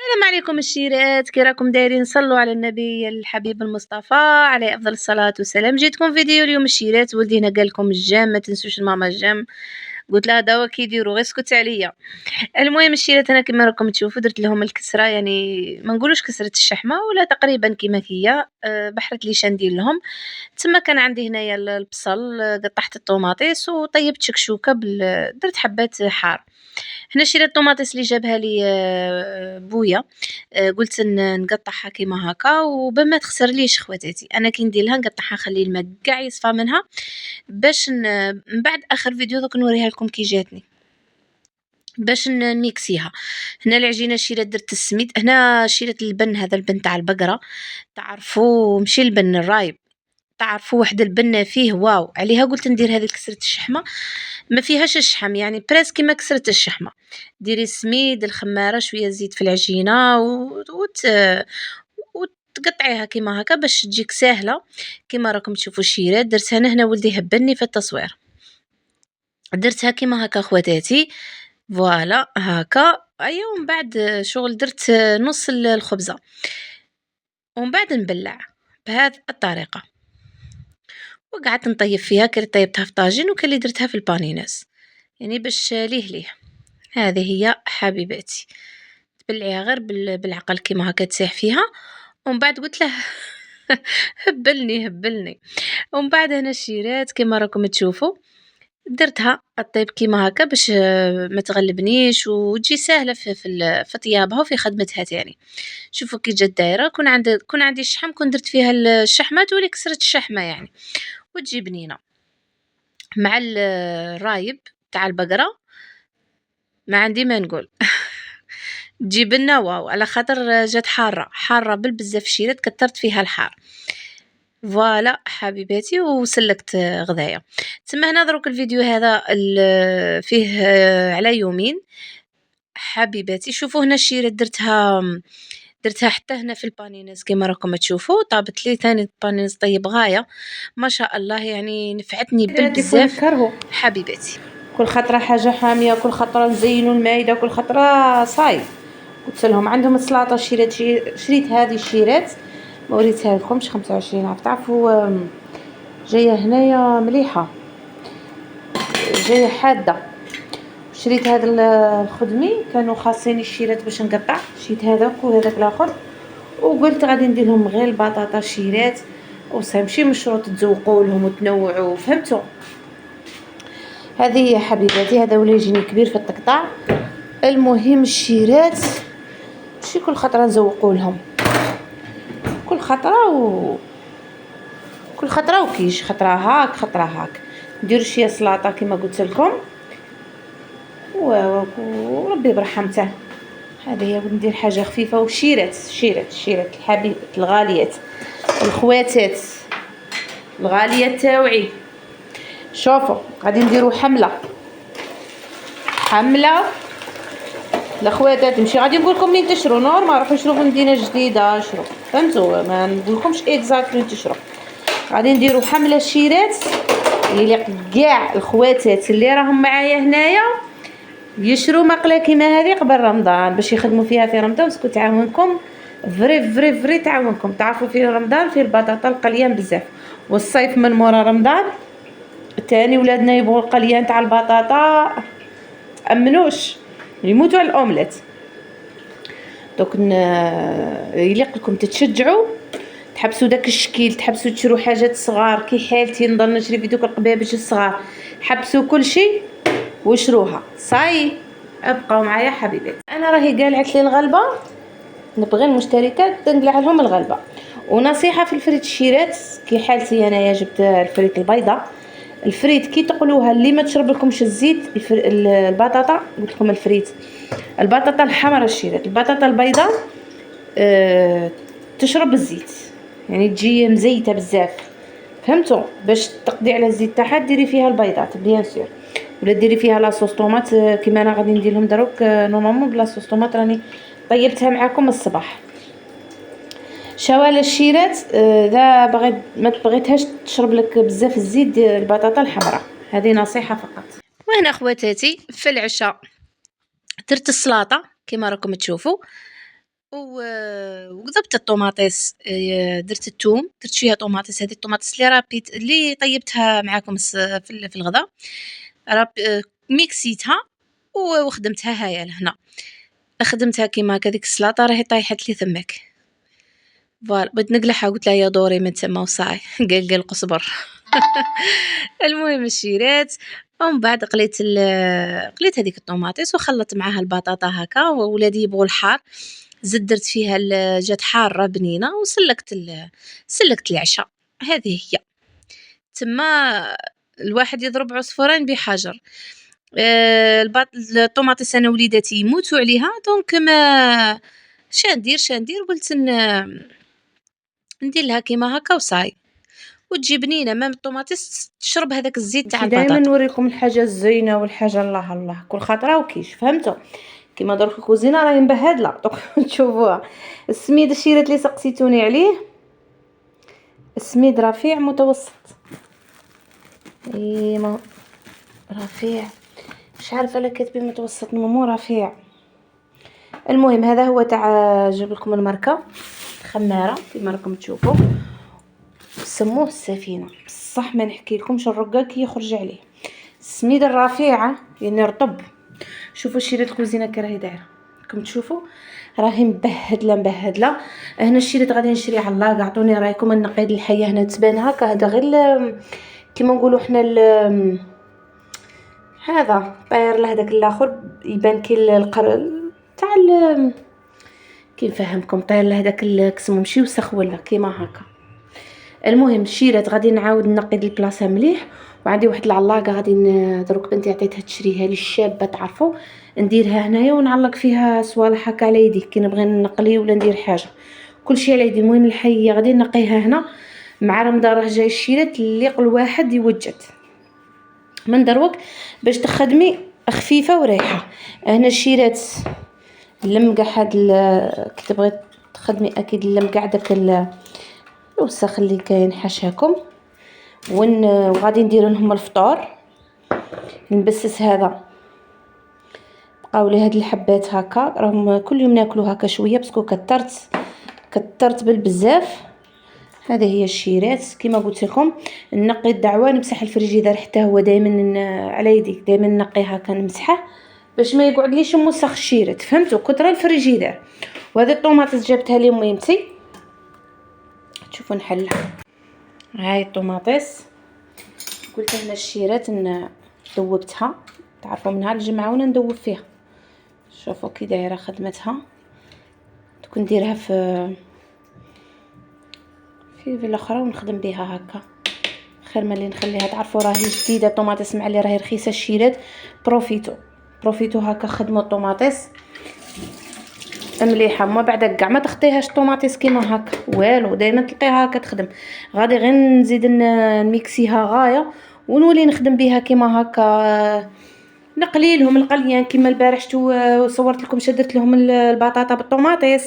السلام عليكم الشيرات، كي راكم دايرين؟ صلوا على النبي الحبيب المصطفى عليه افضل الصلاه والسلام. جيتكم فيديو اليوم الشيرات، ولدي هنا قال لكم الجام، ما تنسوش الماما الجام. قلت لها دوا كيديروا، غير اسكت عليا. المهم الشيرات، انا كما راكم تشوفوا درت لهم الكسره، يعني ما نقولوش كسره الشحمه ولا تقريبا كيما هي. بحرت ليش ندير لهم. تما كان عندي هنايا البصل، قطعت الطوماطيس وطيبت شكشوكه درت حبات حار. هنا شريت الطوماطيس اللي جابها لي بويا. قلت نقطعها كيما هكا وبما تخسرليش خواتاتي، انا كي ندير لها نقطعها نخلي الماء كاع يصفى منها باش من بعد اخر فيديو دوك نوريها لكم كي جاتني باش نميكسيها. هنا العجينه شيرات، درت السميد، هنا شيرات اللبن، هذا البن تاع البقره، تعرفوا ماشي البن الرايب، تعرفوا واحد البنه فيه واو عليها. قلت ندير هذه كسرة الشحمه، ما فيهاش الشحم، يعني بريس كيما كسرة الشحمه. ديري سميد، الخماره، شويه زيت في العجينه وتقطعيها كيما هكا باش تجيك ساهله. كيما راكم تشوفوا الشيرات درتها انا، هنا ولدي هبلني في التصوير، درتها كيما هكا خواتاتي. فوالا هكا ايوا. ومن بعد شغل درت نص الخبزه، ومن بعد نبلع بهذه الطريقه، وقعدت نطيب فيها. كي طيبتها في طاجين وكان اللي درتها في البانيناس، يعني باش ليه. هذه هي حبيباتي، تبلعيها غير بالعقل كيما هكا تسيح فيها. ومن بعد قلت له هبلني. ومن بعد هنا الشيرات كيما راكم تشوفوا درتها الطيب كيما هكا باش ما تغلبنيش وتجي سهله في طيابها وفي خدمتها تاني. شوفوا كي جات دايره، كون عندي الشحم كون درت فيها الشحمه تولي كسرت الشحمه يعني، وتجي بنينه مع الرايب تاع البقره. ما عندي ما نقول. تجيب لنا واو، على خاطر جات حاره بالبزاف الشيرات، كترت فيها الحار. فوالا حبيباتي، وسلكت غذايا. تما هنا دروك الفيديو هذا فيه على يومين حبيباتي. شوفوا هنا الشيرات درتها حتى هنا في البانيناز كيما راكم تشوفوا، طابت لي ثاني البانيناز طيب غايه ما شاء الله، يعني نفعتني بالبزاف حبيباتي. كل خطره حاجه حاميه، كل خطره نزينوا المائده، كل خطره صايب. قلت لهم عندهم السلطه الشيرات، شريت هذه الشيرات ما وريتها لكمش، 25 عرفت. تعرفوا جايه هنايا مليحه، جايه حاده. شريت هذا الخدمي، كانوا خاصين الشيرات باش نقطع، شريت هذاك وهذاك الاخر، وقلت غادي ندير لهم غير البطاطا شيرات وصاي، ماشي مشروط تزوقوا لهم وتنوعوا، فهمتوا؟ هذه هي حبيباتي، هذا ولا يجيني كبير في التقطاع. المهم الشيرات ماشي كل خطره نزوقوا لهم، كل خطره وكيش، خطره هاك خطره هاك. ندير شويه سلطه كما قلت لكم، وربي برحمته. هذه هي، ندير حاجه خفيفه. وشيرات الحبيبات الغاليات، الخواتات الغاليات تاوعي. شوفوا غادي نديروا حمله الاخواتات. نمشي غادي نقول لكم منين تشرو، نورمال روحوا شرو في مدينه جديده، شرو فهمتوا، ما نقولكمش اكزاكت وين تشرو. غادي نديروا حمله الشيرات يليق كاع الخواتات اللي راهم معايا هنايا يشرو مقله كيما هذه قبل رمضان باش يخدموا فيها في رمضان، باسكو تعاونكم فري تعاونكم. تعرفوا في رمضان فيه البطاطا القليان بزاف، والصيف من مورا رمضان تاني ولادنا يبغوا القليان تاع البطاطا، امنوش يموتوا على الاومليت. دوك يليق لكم تتشجعوا، تحبسوا داك الشكيل، تحبسوا تشرو حاجات صغار كي حالتي نضل نشري في دوك القبابج الصغار، حبسوا كل شيء وشروها صاي. ابقوا معايا حبيبات. انا راهي قالعت لي الغلبه، نبغي المشتركات نقلع لهم الغلبه. ونصيحه في الفريت الشيرات كي حالتي انايا، جبت الفريت البيضاء. الفريت كي تقلوها اللي ما تشرب لكمش الزيت، البطاطا قلت لكم الفريت، البطاطا الحمراء الشيرات، البطاطا البيضاء تشرب الزيت، يعني تجي مزيته بزاف، فهمتوا؟ باش تقضي على الزيت تاعها ديري فيها البيضات بيان سور، ولا ديري فيها لاصوص طوماط كيما انا غادي ندير لهم دروك نورمالمون بلاصوص طوماط، راني طيبتها معكم الصباح. شوال الشيرات اذا بغيت ما بغيتهاش تشرب لك بزاف الزيت، دير البطاطا الحمراء، هذه نصيحه فقط. وهنا خواتاتي في العشاء درت السلطه كيما راكم تشوفوا. وضبط الطوماطيس، درت الثوم، درت شوية طوماطيس، هذه الطوماطيس اللي طيبتها معاكم في الغدا، راب ميكسيتها وخدمتها هاهي لهنا، خدمتها كيما هاكا ديك السلاطة راهي طايحت لي تماك. فوالا بغيت نقلعها قلت لها يا دوري من تما وصاي قال قصبر. المهم شريت ومن بعد قليت هذيك الطوماطيس وخلطت معاها البطاطا هكا، وولادي يبغوا الحار زدت درت فيها جات حارة بنينة وسلكت سلكت العشاء. هذه هي تما الواحد يضرب عصفورين بحجر. الطوماطيس انا وليداتي يموتوا عليها، دونك ما شندير قلت ندير لها كيما هكا وصاي، وتجي بنينه مام الطوماطيس تشرب هذاك الزيت تاع البطاطا. دائما نوريكم الحاجه الزينه والحاجه الله الله كل خطره وكيش فهمتوا. كيما درك الكوزينه راهي مبهدله دوك تشوفوها. السميد الشيرات اللي سقسيتوني عليه السميد رفيع متوسط، ما رفيع مش عارفه لا كاتبين متوسط مو رفيع. المهم هذا هو تاع جيب لكم الماركه خماره كيما راكم تشوفوا، سموه السفينه بصح ما نحكي لكمش الرقاق كي يخرج عليه. السميد الرفيعه يعني رطب. شوفوا الشيرات الكوزينه كي راهي دايره راكم تشوفوا راهي مبهدله. هنا الشيرات غادي نشري على الله، عطوني رايكم. النقيض الحيه هنا تبان هكا، هذا غير كيما نقولوا حنا هذا طاير لهداك الاخر يبان كي القر تاع كي نفهمكم طاير لهداك الكسم ماشي وسخ ولا كيما هكا. المهم الشيرات غادي نعاود نقيد البلاصه مليح، وعندي واحد العلاقه غادي دروك بنتي عطيتها تشريها لي الشابه تعرفوا نديرها هنايا ونعلق فيها صوالح هكا على يدي كي نبغي نقلي ولا ندير حاجه كلشي على يدي. المهم الحيه غادي نقيها هنا مع رمضان راه جاي الشيرات اللي كل واحد يوجد من دروك باش تخدمي خفيفه وريحه. هنا الشيرات اللمقع هاد كي تبغي تخدمي اكيد اللمقع داك الوسخ اللي كاين حاشاكم. وغادي ندير لهم الفطور نبسس هذا بقاو لي هاد الحبات هكا راهم كل يوم ناكلو هكا شويه باسكو كثرت بالبزاف. هذه هي الشيرات كما قلت لكم. نقي الدعوه نمسح الفريجيدار حتى هو دائما على يدي دائما نقيه هكا نمسحه باش ما يقعدليش موسخ الشيرات فهمتوا كثر الفريجيدار. وهذه الطوماطيس جابتها لي ميمتي تشوفوا نحلها. هاي الطوماطيس قلت هنا الشيرات ذوبتها تعرفوا من نهار الجمعه وانا ندوب فيها. شوفوا كي دايره خدمتها تكون نديرها في الاخرى ونخدم بها هكا خير ملي نخليها. تعرفوا راهي جديده الطوماطيس مع اللي راهي رخيصه الشيرات. بروفيتو هكا خدموا الطوماطيس مليحه. ما بعد كاع ما تخطيهاش الطوماطيس كيما هكا والو دائما تلقيها هكا تخدم. غادي غير نزيد نميكسيها غايه ونولي نخدم بها كيما هكا نقلي لهم القليان كيما البارح صورت لكم شدت لهم البطاطا بالطوماطيس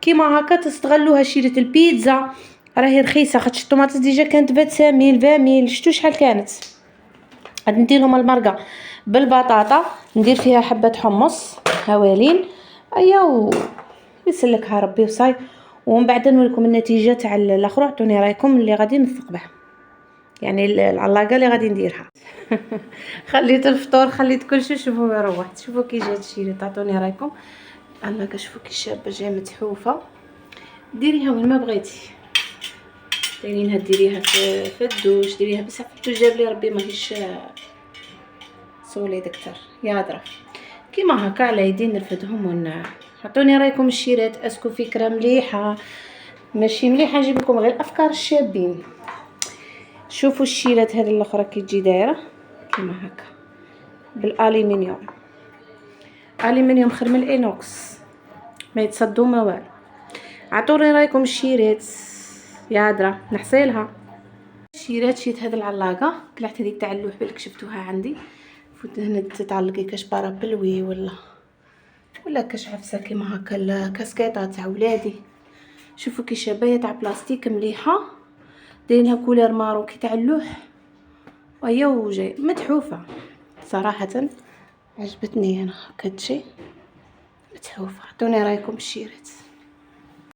كيما هكا تستغلوها. شيرة البيتزا راهي رخيصه خاطش الطوماطيس ديجا كانت ب500 20 شفتوا شحال كانت. غادي ندير لهم المرقه بالبطاطا ندير فيها حبه حمص هوالين ايوا يسلكها ربي وصاي. ومن بعد نوريكم النتيجه تاع الاخر. عطوني رايكم اللي غادي نثق به يعني العلاقه اللي غادي نديرها. خليت الفطور خليت كلشي. شوفوا روحت شوفوا كي جات الشيرة تعطوني رايكم. العلاقه شوفوا كي شابه جايه متحوفه. ديريها وين ما بغيتي ديرينها ديريها في الدوش ديريها بصح في الدوش جاب لي ربي ماهيش سوليد اكثر يهضر كيما هكا على يدي نرفدهم عطوني رايكم الشيرات اسكو فكره مليحه ماشي مليحه نجيب لكم غير الافكار الشابين. شوفوا الشيرات هذه الاخرى كي تجي دايره كيما هكا بالالومنيوم خير من الانوكس ما يتصدوا ما والو. عطوني رايكم الشيرات يا درا نحصيلها. الشيرات شيت هذه العلاقه قلعت هذيك تاع اللوح بالك شفتوها عندي فوت هنا تعلقي كاش بارابلوي ولا كاش عفسه كيما هكا الكاسكيطه تاع ولادي. شوفوا كي شابه تاع بلاستيك مليحه دايرينها كولير مارو كي تاع اللوح ايوا جاي متحوفه صراحه عجبتني انا هكا تجي متحوفه. عطوني رايكم الشيرات.